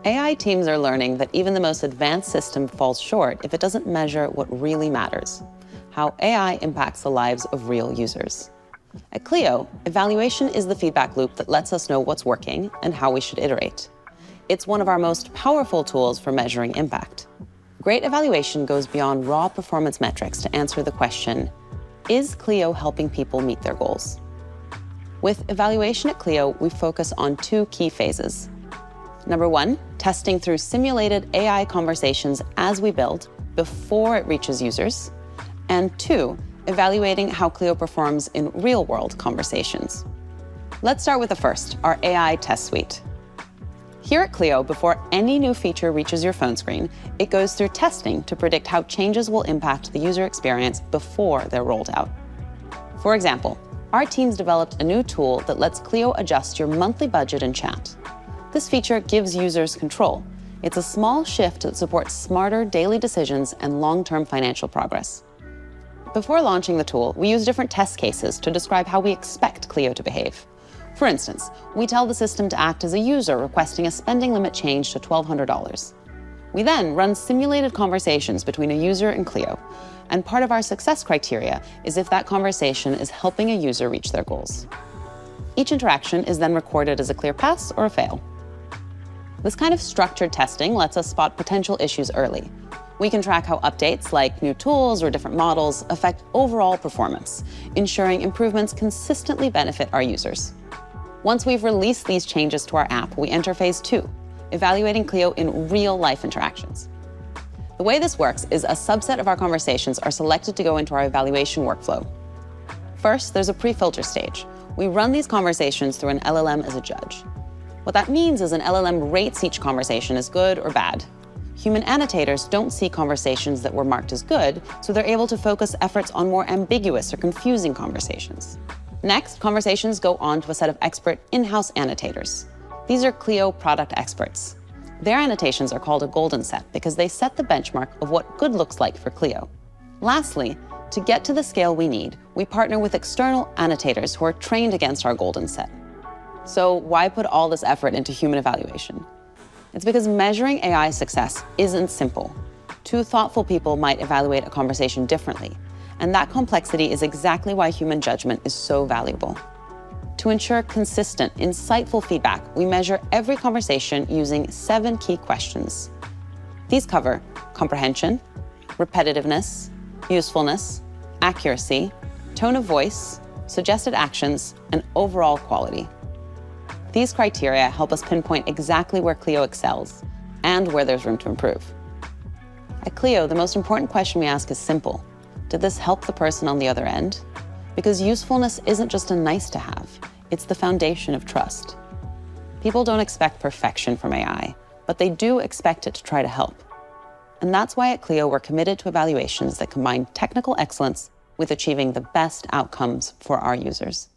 AI teams are learning that even the most advanced system falls short if it doesn't measure what really matters: how AI impacts the lives of real users. At Cleo, evaluation is the feedback loop that lets us know what's working and how we should iterate. It's one of our most powerful tools for measuring impact. Great evaluation goes beyond raw performance metrics to answer the question, is Cleo helping people meet their goals? With evaluation at Cleo, we focus on two key phases. Number one, testing through simulated AI conversations as we build, before it reaches users. And two, evaluating how Cleo performs in real-world conversations. Let's start with the first, our AI test suite. Here at Cleo, before any new feature reaches your phone screen, it goes through testing to predict how changes will impact the user experience before they're rolled out. For example, our teams developed a new tool that lets Cleo adjust your monthly budget in chat. This feature gives users control. It's a small shift that supports smarter daily decisions and long-term financial progress. Before launching the tool, we use different test cases to describe how we expect Cleo to behave. For instance, we tell the system to act as a user requesting a spending limit change to $1,200. We then run simulated conversations between a user and Cleo, and part of our success criteria is if that conversation is helping a user reach their goals. Each interaction is then recorded as a clear pass or a fail. This kind of structured testing lets us spot potential issues early. We can track how updates like new tools or different models affect overall performance, ensuring improvements consistently benefit our users. Once we've released these changes to our app, we enter phase two, evaluating Cleo in real-life interactions. The way this works is a subset of our conversations are selected to go into our evaluation workflow. First, there's a pre-filter stage. We run these conversations through an LLM as a judge. What that means is an LLM rates each conversation as good or bad. Human annotators don't see conversations that were marked as good, so they're able to focus efforts on more ambiguous or confusing conversations. Next, conversations go on to a set of expert in-house annotators. These are Cleo product experts. Their annotations are called a golden set because they set the benchmark of what good looks like for Cleo. Lastly, to get to the scale we need, we partner with external annotators who are trained against our golden set. So why put all this effort into human evaluation? It's because measuring AI success isn't simple. Two thoughtful people might evaluate a conversation differently, and that complexity is exactly why human judgment is so valuable. To ensure consistent, insightful feedback, we measure every conversation using 7 key questions. These cover comprehension, repetitiveness, usefulness, accuracy, tone of voice, suggested actions, and overall quality. These criteria help us pinpoint exactly where Cleo excels and where there's room to improve. At Cleo, the most important question we ask is simple. Did this help the person on the other end? Because usefulness isn't just a nice to have, it's the foundation of trust. People don't expect perfection from AI, but they do expect it to try to help. And that's why at Cleo, we're committed to evaluations that combine technical excellence with achieving the best outcomes for our users.